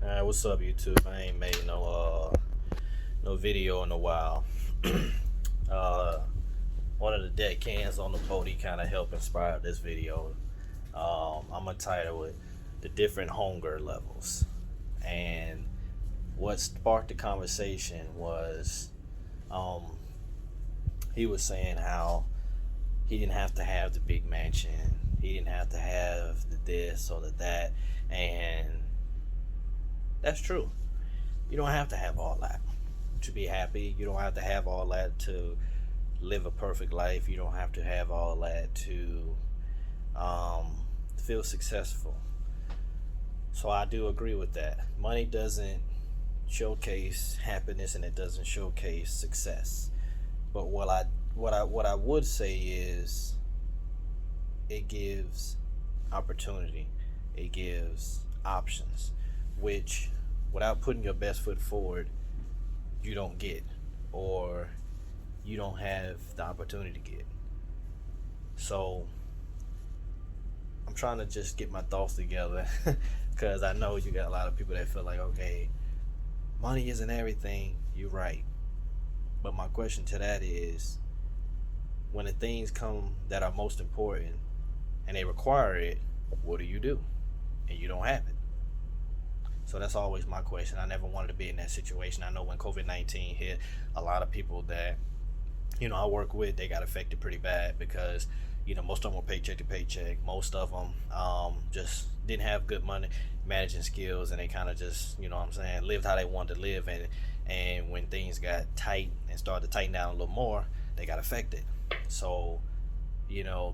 What's up, YouTube? I ain't made no video in a while. uh, One of the deck cans on the boat, he kind of helped inspire this video. I'm gonna title it "The Different Hunger Levels," and what sparked the conversation was um, he was saying how he didn't have to have the big mansion, he didn't have to have the this or the that, and that's true. You don't have to have all that to be happy. You don't have to have all that to live a perfect life. You don't have to have all that to um, feel successful. So I do agree with that. Money doesn't showcase happiness and it doesn't showcase success. But what I would say is it gives opportunity. It gives options, which without putting your best foot forward, you don't get, or you don't have the opportunity to get. So I'm trying to just get my thoughts together because I know you got a lot of people that feel like, okay, money isn't everything. You're right. But my question to that is, when the things come that are most important and they require it, what do you do? And you don't have it. So that's always my question. I never wanted to be in that situation. I know when COVID-19 hit, a lot of people that I work with, they got affected pretty bad because most of them were paycheck to paycheck. Most of them just didn't have good money managing skills, and they kind of just what I'm saying, lived how they wanted to live. And when things got tight and started to tighten down a little more, they got affected. So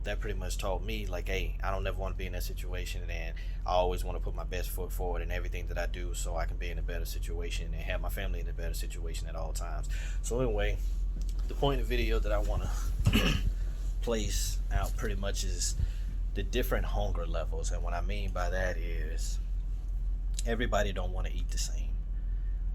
that pretty much taught me, like, hey, I don't ever want to be in that situation, and I always want to put my best foot forward in everything that I do so I can be in a better situation and have my family in a better situation at all times. So anyway, the point of the video that I want to place out pretty much is the different hunger levels. And what I mean by that is everybody don't want to eat the same.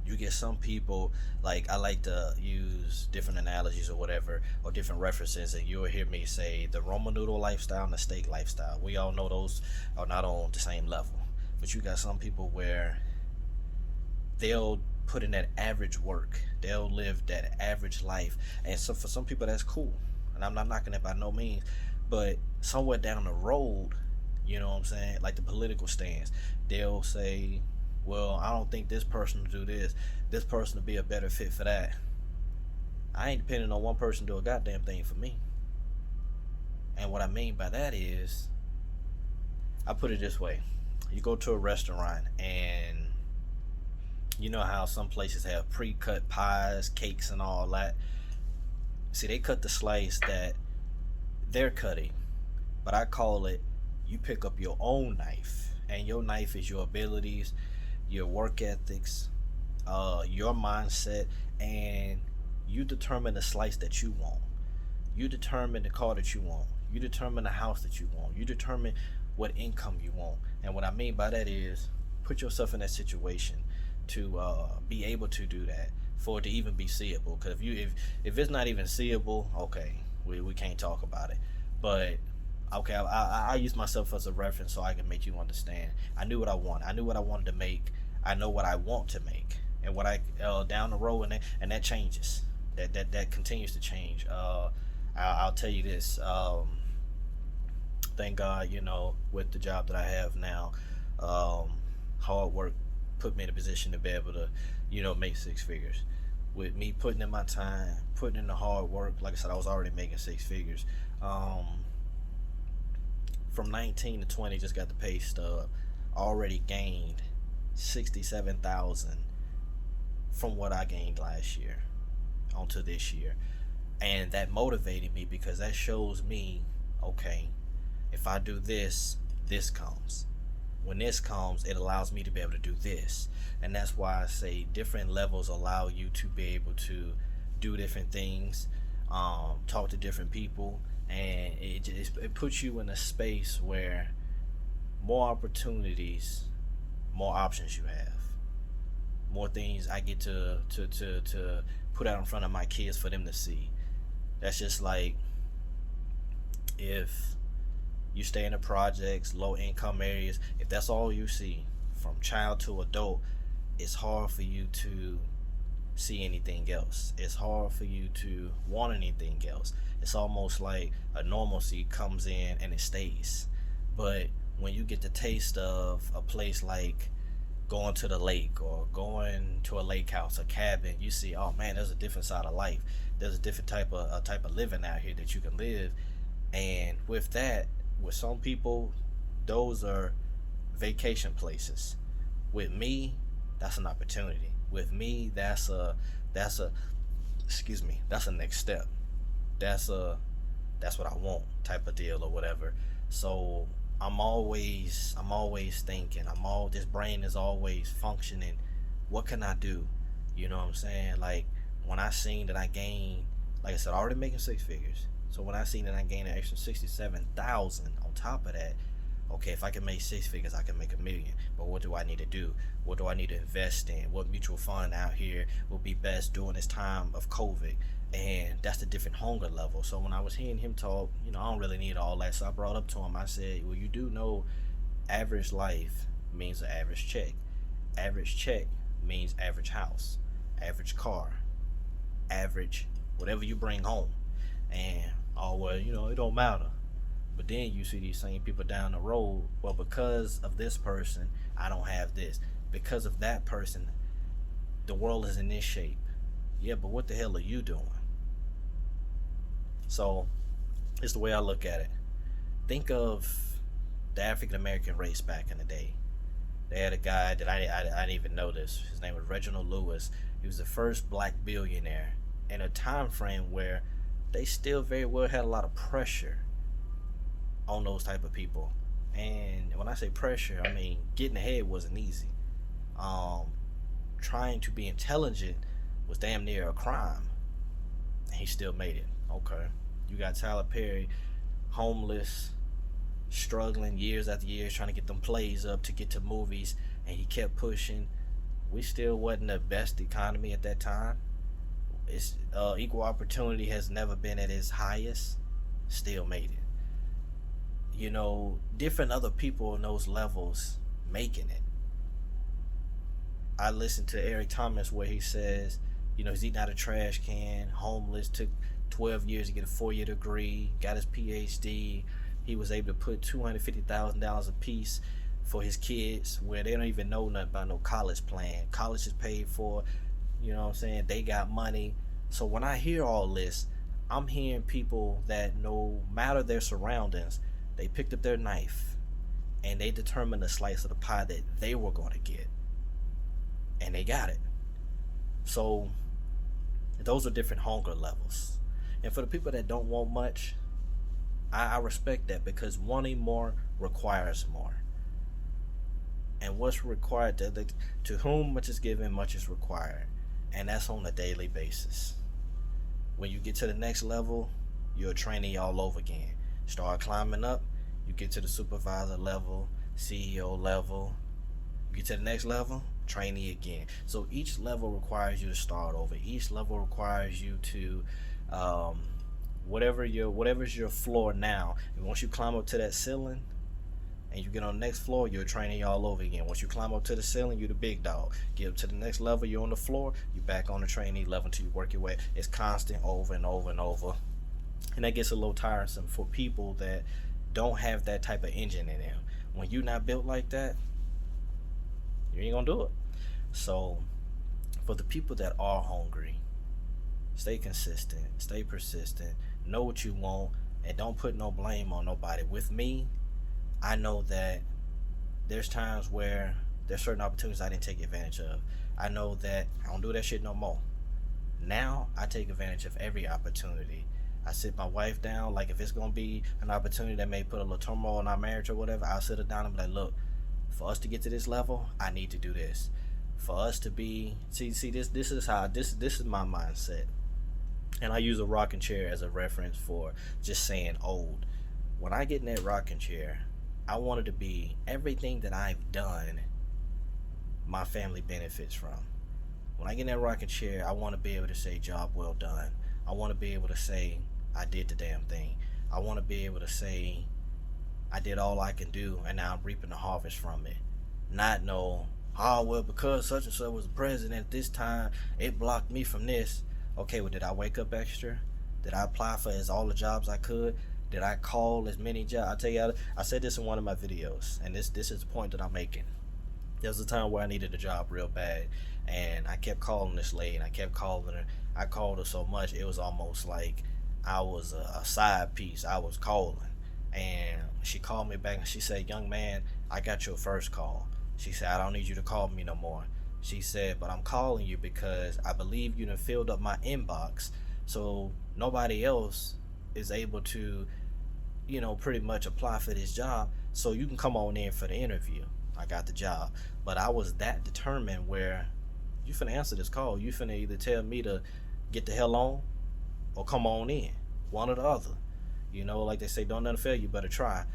You get some people, like, I like to use different analogies or whatever, or different references, and you'll hear me say the Roman noodle lifestyle and the steak lifestyle. We all know those are not on the same level. But you got some people where they'll put in that average work. They'll live that average life. And so for some people that's cool. And I'm not knocking it by no means. But somewhere down the road, you know what I'm saying, like the political stance, they'll say, well, I don't think this person will do this. This person will be a better fit for that. I ain't depending on one person to do a goddamn thing for me. And what I mean by that is, I put it this way. You go to a restaurant, and you know how some places have pre-cut pies, cakes, and all that. See, they cut the slice that they're cutting. But I call it, you pick up your own knife. And your knife is your abilities, your work ethics, your mindset, and you determine the slice that you want. You determine the car that you want. You determine the house that you want. You determine what income you want. And what I mean by that is, put yourself in that situation to be able to do that, for it to even be seeable. Because if it's not even seeable, okay, we can't talk about it. But okay, I use myself as a reference so I can make you understand. I knew what I want. I knew what I wanted to make. I know what I want to make, and what I down the road, and that changes. That continues to change. I'll tell you this. Thank God, with the job that I have now, hard work put me in a position to be able to, make six figures. With me putting in my time, putting in the hard work, like I said, I was already making six figures. From 19 to 20, just got the pay stub. Already gained 67,000 from what I gained last year onto this year, and that motivated me because that shows me, okay, if I do this, this comes. When this comes, it allows me to be able to do this. And that's why I say different levels allow you to be able to do different things, talk to different people, and it puts you in a space where more opportunities, more options you have, more things I get to put out in front of my kids for them to see. That's just like, if you stay in the projects, low income areas, if that's all you see from child to adult, it's hard for you to see anything else. It's hard for you to want anything else. It's almost like a normalcy comes in and it stays. But when you get the taste of a place like going to the lake or going to a lake house, a cabin, you see, oh man, there's a different side of life. There's a different type of living out here that you can live. And with that, with some people, those are vacation places. With me, that's an opportunity. With me, that's a excuse me, that's a next step. That's what I want type of deal or whatever. So I'm always thinking. This brain is always functioning. What can I do? You know what I'm saying? Like when I seen that I gained, like I said, already making six figures. So when I seen that I gained an extra 67,000 on top of that, okay, if I can make six figures, I can make a million. But what do I need to do? What do I need to invest in? What mutual fund out here will be best during this time of COVID? And that's the different hunger level. So when I was hearing him talk, I don't really need all that. So I brought up to him, I said, well, you do know average life means an average check. Average check means average house, average car, average whatever you bring home. And, oh, well, it don't matter. But then you see these same people down the road, well, because of this person, I don't have this. Because of that person, the world is in this shape. Yeah, but what the hell are you doing? So, it's the way I look at it. Think of the African American race back in the day. They had a guy that I didn't even know this. His name was Reginald Lewis. He was the first black billionaire in a time frame where they still very well had a lot of pressure on those type of people. And when I say pressure, I mean getting ahead wasn't easy. Trying to be intelligent was damn near a crime. And he still made it. Okay. You got Tyler Perry, homeless, struggling years after years, trying to get them plays up to get to movies, and he kept pushing. We still wasn't the best economy at that time. It's equal opportunity has never been at its highest. Still made it. Different other people in those levels making it. I listened to Eric Thomas where he says, he's eating out of a trash can, homeless, took 12 years to get a 4-year degree, got his PhD. He was able to put $250,000 a piece for his kids where they don't even know nothing about no college plan. College is paid for, you know what I'm saying? They got money. So when I hear all this, I'm hearing people that no matter their surroundings, they picked up their knife and they determined the slice of the pie that they were going to get. And they got it. So those are different hunger levels. And for the people that don't want much, I respect that because wanting more requires more. And what's required, to whom much is given, much is required. And that's on a daily basis. When you get to the next level, you're a trainee all over again. Start climbing up, you get to the supervisor level, CEO level. You get to the next level, trainee again. So each level requires you to start over. Each level requires you to whatever's your floor now. And once you climb up to that ceiling and you get on the next floor, you're a trainee all over again. Once you climb up to the ceiling, you're the big dog. Get up to the next level, you're on the floor, you're back on the trainee level until you work your way. It's constant over and over and over. And that gets a little tiresome for people that don't have that type of engine in them. When you're not built like that, you ain't gonna do it. So for the people that are hungry, stay consistent, stay persistent, know what you want, and don't put no blame on nobody. With me, I know that there's times where there's certain opportunities I didn't take advantage of. I know that I don't do that shit no more. Now I take advantage of every opportunity. I sit my wife down, like if it's gonna be an opportunity that may put a little turmoil in our marriage or whatever, I'll sit her down and be like, look, for us to get to this level, I need to do this. For us to be this is my mindset. And I use a rocking chair as a reference for just saying old. When I get in that rocking chair, I want it to be everything that I've done, my family benefits from. When I get in that rocking chair, I want to be able to say job well done. I want to be able to say I did the damn thing. I want to be able to say I did all I can do and now I'm reaping the harvest from it. Not know Oh, well, because such and such was the president at this time, it blocked me from this. Okay, well, did I wake up extra? Did I apply for as all the jobs I could? Did I call as many jobs? I tell you, I said this in one of my videos, and this is the point that I'm making. There was a time where I needed a job real bad, and I kept calling this lady, and I kept calling her. I called her so much, it was almost like I was a side piece. I was calling, and she called me back, and she said, "Young man, I got your first call." She said, "I don't need you to call me no more." She said, "But I'm calling you because I believe you done filled up my inbox, so nobody else is able to, pretty much apply for this job, so you can come on in for the interview." I got the job. But I was that determined where you finna answer this call. You finna either tell me to get the hell on or come on in. One or the other. Like they say, don't nothing fail, you better try.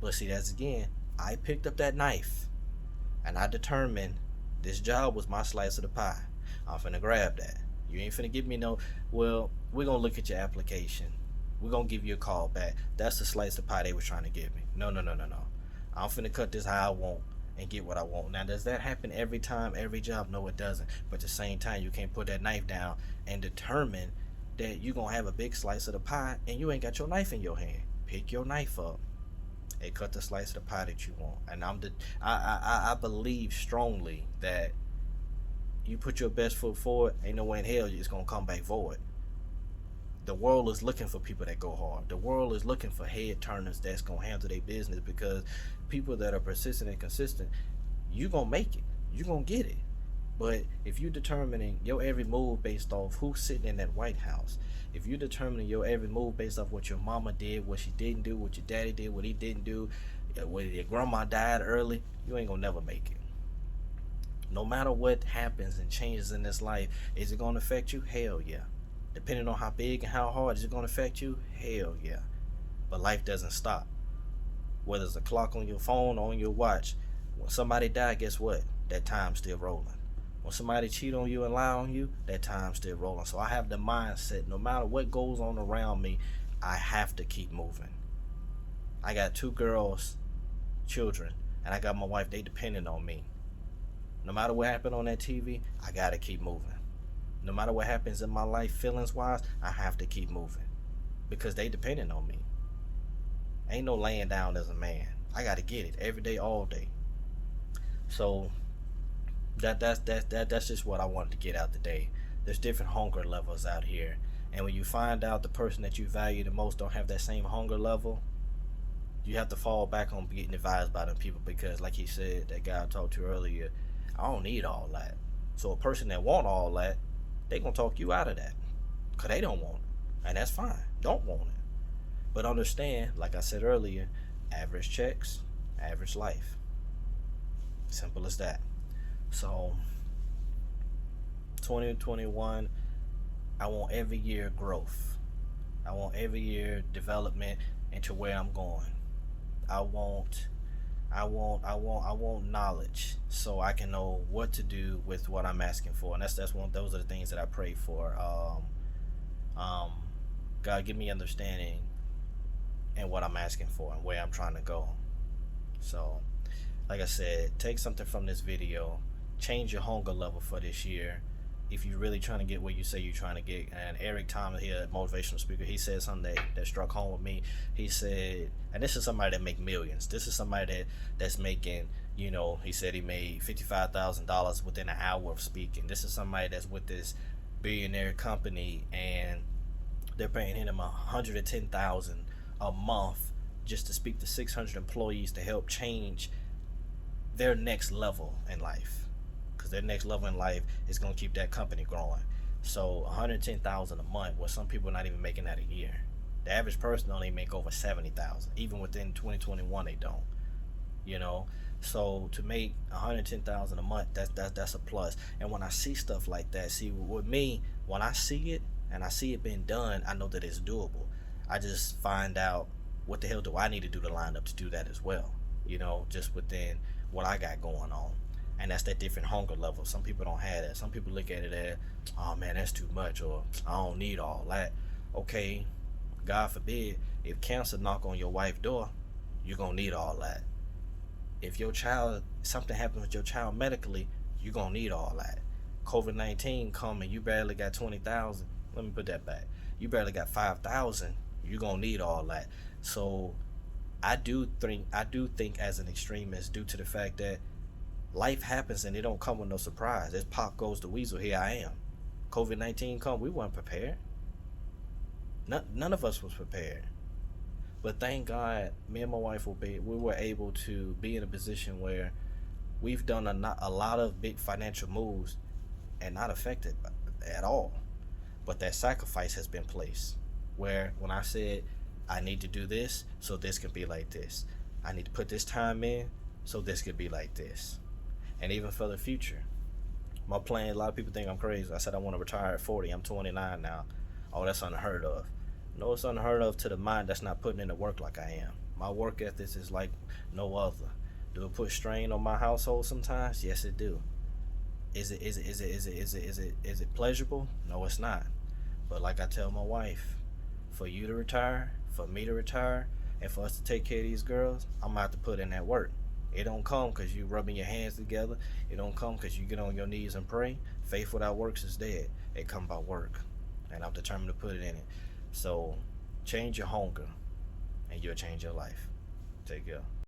But see, that's again, I picked up that knife and I determined this job was my slice of the pie. I'm finna grab that. You ain't finna give me no, well, we're gonna look at your application. We're gonna give you a call back. That's the slice of pie they was trying to give me. No, no, no, no, no. I'm finna cut this how I want and get what I want. Now, does that happen every time, every job? No, it doesn't. But at the same time, you can't put that knife down and determine that you're gonna have a big slice of the pie and you ain't got your knife in your hand. Pick your knife up and cut the slice of the pie that you want. And I believe strongly that you put your best foot forward, ain't no way in hell it's gonna come back void. The world is looking for people that go hard. The world is looking for head turners that's gonna handle their business, because people that are persistent and consistent, you gonna make it. You gonna get it. But if you're determining your every move based off who's sitting in that White House, if you're determining your every move based off what your mama did, what she didn't do, what your daddy did, what he didn't do, whether your grandma died early, you ain't gonna never make it. No matter what happens and changes in this life, is it gonna affect you? Hell yeah. Depending on how big and how hard is it gonna affect you? Hell yeah. But life doesn't stop. Whether it's a clock on your phone or on your watch, when somebody die, guess what? That time's still rolling. When somebody cheat on you and lie on you, that time's still rolling. So I have the mindset, no matter what goes on around me, I have to keep moving. I got 2 girls, children, and I got my wife. They depending on me. No matter what happened on that TV, I gotta keep moving. No matter what happens in my life, feelings wise, I have to keep moving, because they depending on me. Ain't no laying down as a man. I gotta get it every day, all day. So that's just what I wanted to get out today. There's different hunger levels out here, and when you find out the person that you value the most don't have that same hunger level, you have to fall back on getting advised by them people, because like he said, that guy I talked to earlier, I don't need all that. So a person that want all that, they gonna talk you out of that, because they don't want it, and that's fine. Don't want it. But understand, like I said earlier, average checks, average life. Simple as that. So 2021, I want every year growth. I want every year development into where I'm going. I want knowledge, so I can know what to do with what I'm asking for. And that's one. Those are the things that I pray for. God, give me understanding in what I'm asking for and where I'm trying to go. So, like I said, take something from this video, change your hunger level for this year, if you're really trying to get where you say you're trying to get. And Eric Thomas here, motivational speaker, he said something that struck home with me. He said, and this is somebody that make millions. This is somebody that's making, he said he made $55,000 within an hour of speaking. This is somebody that's with this billionaire company, and they're paying him $110,000 a month just to speak to 600 employees to help change their next level in life, because their next level in life is going to keep that company growing. So $110,000 a month, well, some people are not even making that a year. The average person don't even make over $70,000. Even within 2021, they don't. So to make $110,000 a month, that's a plus. And when I see stuff like that, see, with me, when I see it and I see it being done, I know that it's doable. I just find out, what the hell do I need to do to line up to do that as well? Just within what I got going on. And that's that different hunger level. Some people don't have that. Some people look at it as, oh man, that's too much, or I don't need all that. Okay, God forbid, if cancer knock on your wife's door, you're gonna need all that. If your child, something happens with your child medically, you're gonna need all that. COVID-19 come and you barely got 20,000. Let me put that back. You barely got 5,000. You're gonna need all that. So I do think as an extremist, due to the fact that life happens and it don't come with no surprise. As pop goes the weasel, here I am. COVID-19 come, we weren't prepared. None of us was prepared. But thank God, me and my wife we were able to be in a position where we've done a lot of big financial moves and not affected at all. But that sacrifice has been placed. Where when I said I need to do this so this can be like this, I need to put this time in so this could be like this, and even for the future. My plan. A lot of people think I'm crazy. I said I want to retire at 40. I'm 29 now. Oh, that's unheard of. No, it's unheard of to the mind that's not putting in the work like I am. My work ethic is like no other. Do it put strain on my household sometimes? Yes, it do. Is it pleasurable? No, it's not. But like I tell my wife, for you to retire, for me to retire, and for us to take care of these girls, I'm gonna have to put in that work. It don't come because you rubbing your hands together. It don't come because you get on your knees and pray. Faith without works is dead. It come by work, and I'm determined to put it in it. So change your hunger, and you'll change your life. Take care.